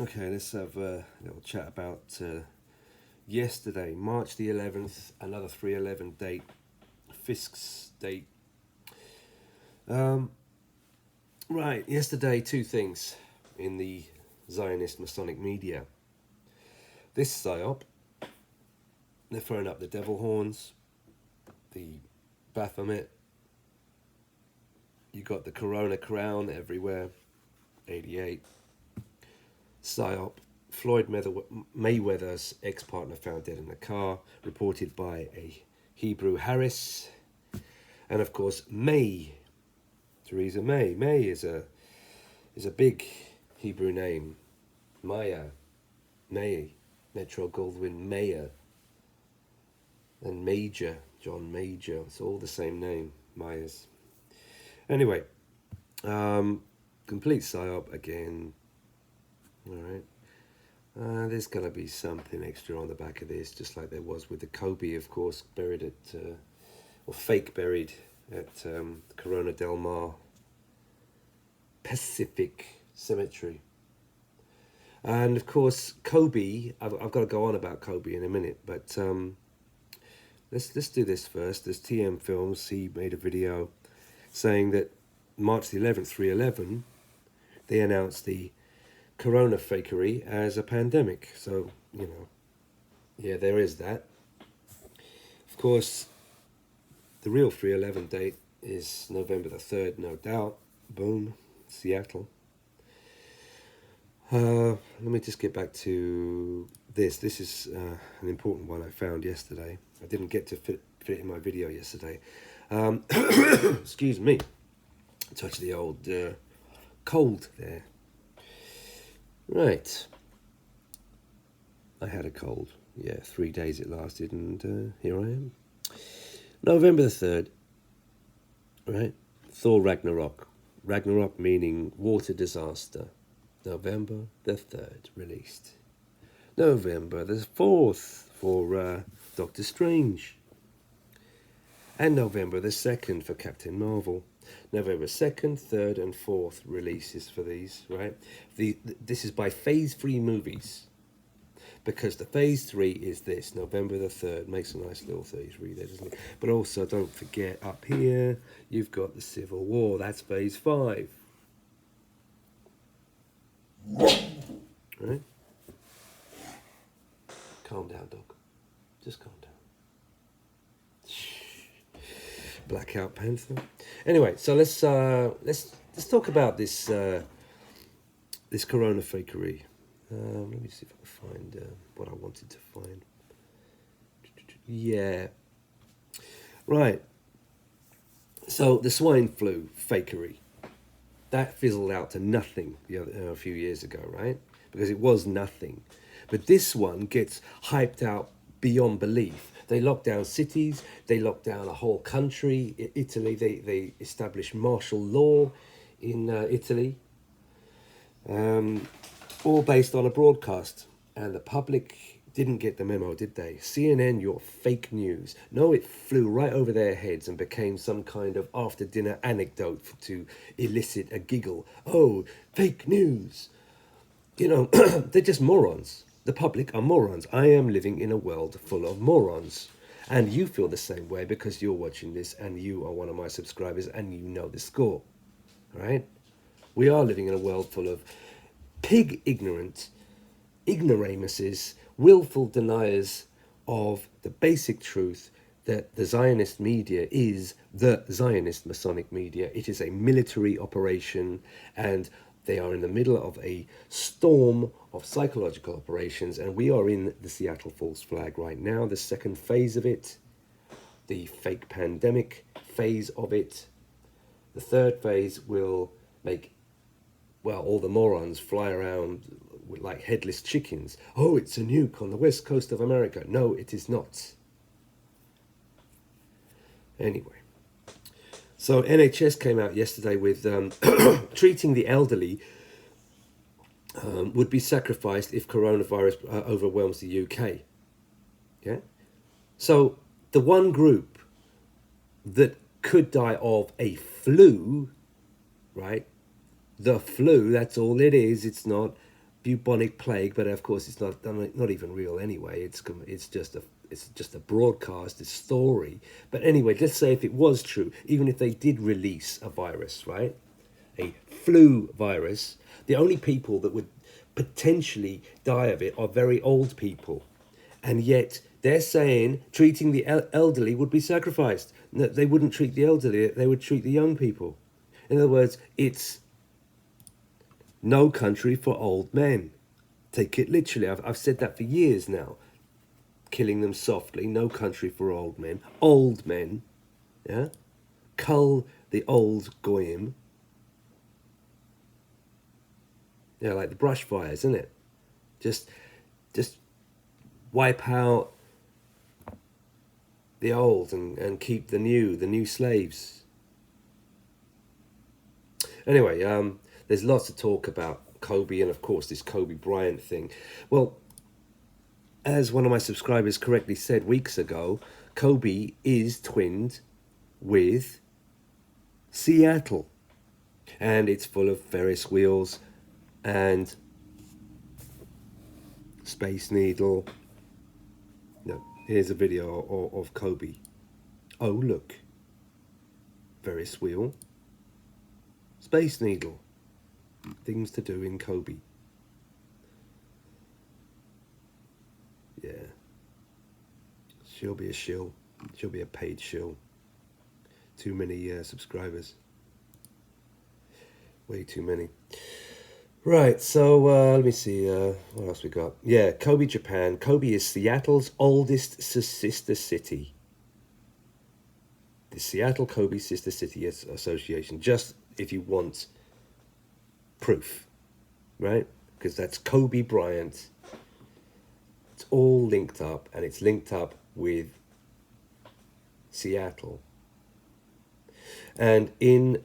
Okay, let's have a little chat about yesterday, March the 11th, another 311 date, Fisk's date. Um, right, yesterday, two things in the Zionist Masonic media. This psyop, they're throwing up the devil horns, the Baphomet, you got the Corona crown everywhere, 88. Psyop, Floyd Mayweather's ex-partner found dead in a car, reported by a Hebrew Harris. And of course, Theresa May. May is a big Hebrew name. Maya, May, Metro Goldwyn Mayer, and Major, John Major. It's all the same name, Myers. Anyway, complete psyop again. All right. There's going to be something extra on the back of this, just like there was with the Kobe, of course, buried at, or fake buried at Corona Del Mar Pacific Cemetery. And of course, Kobe, I've got to go on about Kobe in a minute, but let's do this first. There's TM Films, he made a video saying that March the 11th, 311, they announced the Corona fakery as a pandemic. So, yeah, there is that. Of course, the real 311 date is November the 3rd, no doubt. Boom, Seattle. Let me just get back to this. This is an important one I found yesterday. I didn't get to fit it in my video yesterday. Excuse me. Touch the old cold there. Right. I had a cold. Yeah, 3 days it lasted, and here I am. November the 3rd. Right. Thor Ragnarok. Ragnarok meaning water disaster. November the 3rd released. November the 4th for Doctor Strange. And November the 2nd for Captain Marvel. November 2nd, 3rd and 4th releases for these, right? This is by Phase 3 movies. Because the Phase 3 is this, November the 3rd. Makes a nice little 33 there, doesn't it? But also, don't forget, up here, you've got the Civil War. That's Phase 5. Right? Calm down, dog. Just calm down. Blackout Panther. Anyway, so let's talk about this this Corona fakery. Let me see if I can find what I wanted to find. Yeah. Right. So the swine flu fakery, that fizzled out to nothing a few years ago, right? Because it was nothing. But this one gets hyped out beyond belief. They locked down cities, they locked down a whole country. Italy, they established martial law in Italy, all based on a broadcast. And the public didn't get the memo, did they? CNN, you're fake news. No, it flew right over their heads and became some kind of after-dinner anecdote to elicit a giggle. Oh, fake news. They're just morons. The public are morons. I am living in a world full of morons. And you feel the same way because you're watching this and you are one of my subscribers and you know the score. Right? We are living in a world full of pig ignorant ignoramuses, willful deniers of the basic truth that the Zionist media is the Zionist Masonic media. It is a military operation, and they are in the middle of a storm of psychological operations, and we are in the Seattle false flag right now, the second phase of it, the fake pandemic phase of it. The third phase will make, all the morons fly around like headless chickens. Oh, it's a nuke on the west coast of America. No, it is not. Anyway, so NHS came out yesterday with treating the elderly would be sacrificed if coronavirus overwhelms the UK. Yeah. So the one group that could die of a flu, right? The flu, that's all it is. It's not bubonic plague, but of course it's not even real anyway. It's just a broadcast, a story. But anyway, let's say if it was true, even if they did release a virus, right, a flu virus, the only people that would potentially die of it are very old people, and yet they're saying treating the elderly would be sacrificed. No, they wouldn't treat the elderly; they would treat the young people. In other words, it's no country for old men. Take it literally. I've said that for years now. Killing them softly. No country for old men. Old men. Yeah? Cull the old goyim. Yeah, like the brush fires, isn't it? Just wipe out the old and keep the new slaves. Anyway, there's lots to talk about Kobe and, of course, this Kobe Bryant thing. Well, as one of my subscribers correctly said weeks ago, Kobe is twinned with Seattle. And it's full of Ferris wheels and Space Needle. No, here's a video of Kobe. Oh, look. Ferris wheel. Space Needle. Things to do in Kobe. Yeah. She'll be a shill. She'll be a paid shill. Too many subscribers. Way too many. Right, so let me see. What else we got? Yeah, Kobe, Japan. Kobe is Seattle's oldest sister city. The Seattle Kobe Sister City Association. Just if you want proof, right? Because that's Kobe Bryant. It's all linked up, and it's linked up with Seattle. And in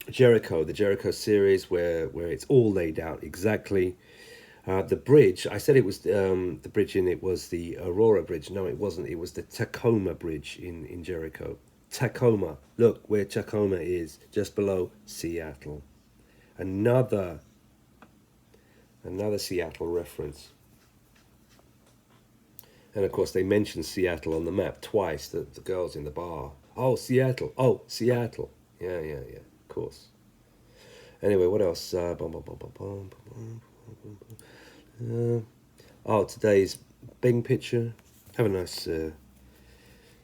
Jericho, the Jericho series, where it's all laid out exactly. The bridge, I said it was the bridge in it was the Aurora Bridge. No, it wasn't. It was the Tacoma Bridge in Jericho. Tacoma. Look where Tacoma is, just below Seattle. Another Seattle reference. And of course they mentioned Seattle on the map twice, the girls in the bar. Oh, Seattle. Oh, Seattle. Yeah, of course. Anyway, what else? Today's Bing picture. Have a nice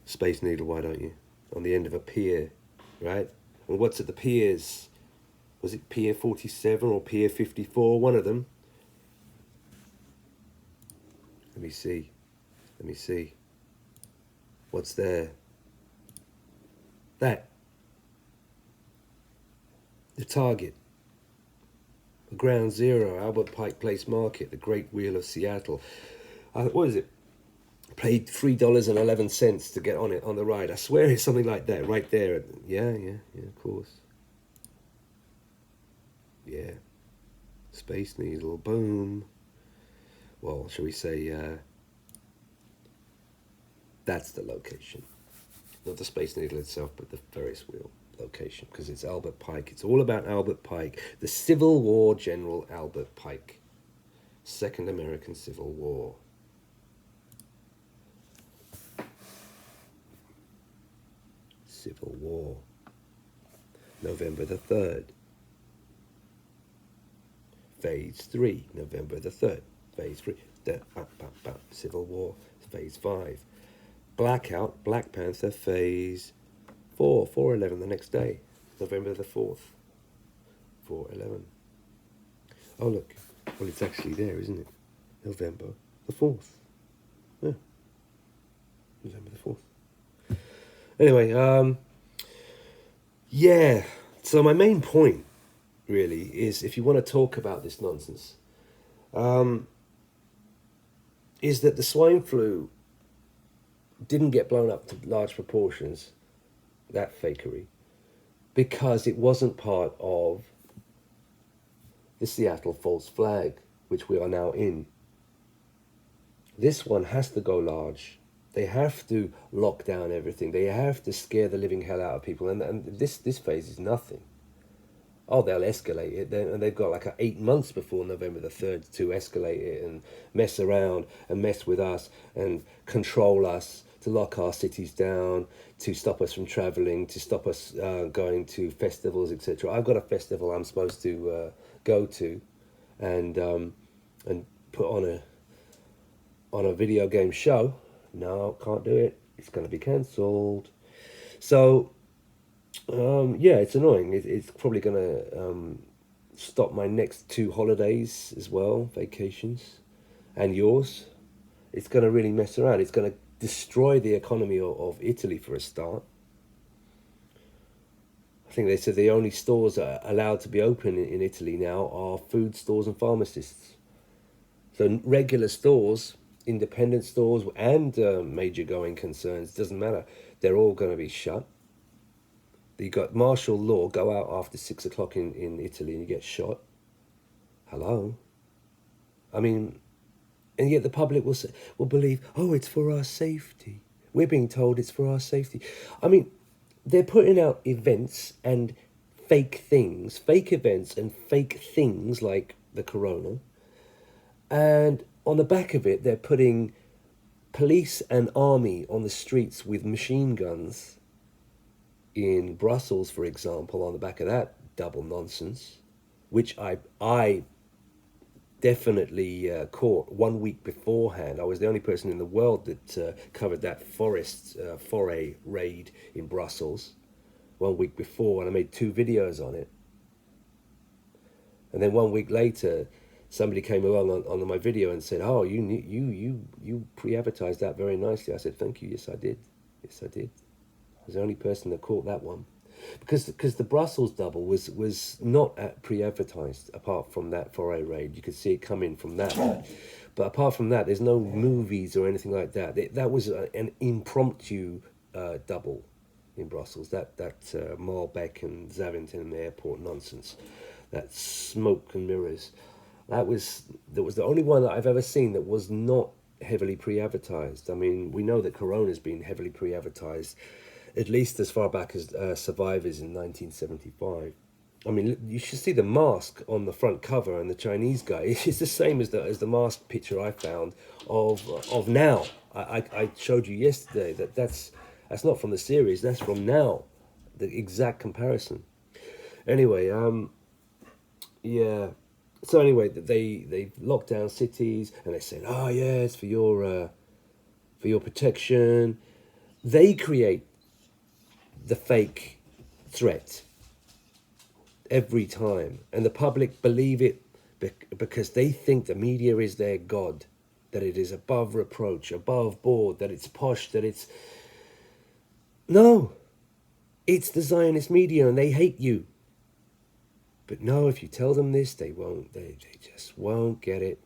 Space Needle, why don't you? On the end of a pier, right? And what's at the piers? Was it Pier 47 or Pier 54? One of them. Let me see. What's there? That. The Target. The Ground Zero, Albert Pike Place Market, the Great Wheel of Seattle. What is it? Paid $3.11 to get on it on the ride. I swear it's something like that, right there. Yeah, of course. Yeah. Space Needle, boom. Well, shall we say, that's the location. Not the Space Needle itself, but the Ferris wheel location, because it's Albert Pike. It's all about Albert Pike, the Civil War General Albert Pike. Second American Civil War. Civil War. November the 3rd. Phase 3. November the 3rd. Phase 3. Civil War. Phase 5. Blackout. Black Panther. Phase 4. 4/11 the next day. November the 4th. 4/11. Oh, look. Well, it's actually there, isn't it? November the 4th. Yeah. November the 4th. Anyway, yeah. So my main point, really, is if you want to talk about this nonsense, is that the swine flu didn't get blown up to large proportions, that fakery, because it wasn't part of the Seattle false flag, which we are now in. This one has to go large. They have to lock down everything. They have to scare the living hell out of people. And this phase is nothing. Oh, they'll escalate it. And they've got like 8 months before November the 3rd to escalate it and mess around and mess with us and control us, to lock our cities down, to stop us from traveling, to stop us going to festivals, etc. I've got a festival I'm supposed to go to, and put on a video game show. No, can't do it. It's going to be cancelled. So yeah, it's annoying. It's probably going to stop my next two holidays as well, vacations, and yours. It's going to really mess around. It's going to destroy the economy of Italy for a start. I think they said the only stores that are allowed to be open in Italy now are food stores and pharmacists. So regular stores, independent stores, and major going concerns, doesn't matter. They're all going to be shut. You got martial law, go out after 6 o'clock in Italy and you get shot. Hello? I mean, and yet the public will believe, oh, it's for our safety. We're being told it's for our safety. I mean, they're putting out events and fake events and fake things like the corona. And on the back of it, they're putting police and army on the streets with machine guns in Brussels, for example, on the back of that double nonsense, which I definitely caught 1 week beforehand. I was the only person in the world that covered that foray raid in Brussels 1 week before, and I made 2 videos on it. And then 1 week later, somebody came along on my video and said, "Oh, you pre-advertised that very nicely." I said, "Thank you. Yes, I did. Yes, I did." I was the only person that caught that one. Because the Brussels double was not pre-advertised. Apart from that foray raid, you could see it coming from that. But apart from that, there's no movies or anything like that. That was an impromptu double in Brussels. That Malbec and Zaventem airport nonsense. That smoke and mirrors. That was the only one that I've ever seen that was not heavily pre-advertised. I mean, we know that Corona's been heavily pre-advertised, at least as far back as Survivors in 1975. I mean, you should see the mask on the front cover, and the Chinese guy. It's the same as the mask picture I found of now. I showed you yesterday that's not from the series. That's from now, the exact comparison. Anyway, yeah. So anyway, they locked down cities, and they said, "Oh yeah, it's for your protection." They create the fake threat every time, and the public believe it because they think the media is their god, that it is above reproach, above board, that it's posh, that it's... No, it's the Zionist media, and they hate you. But no, if you tell them this, they won't. They just won't get it.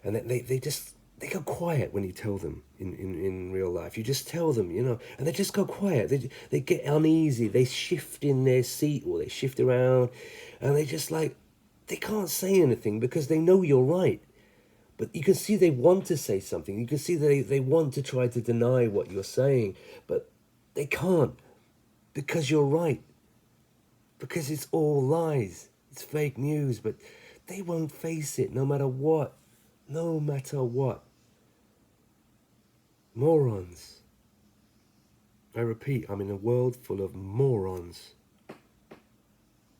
And they go quiet when you tell them in real life. You just tell them, and they just go quiet. They get uneasy. They shift in their seat, or they shift around, and they just they can't say anything because they know you're right. But you can see they want to say something. You can see they want to try to deny what you're saying, but they can't because you're right. Because it's all lies. It's fake news, but they won't face it no matter what. No matter what. Morons. I repeat, I'm in a world full of morons.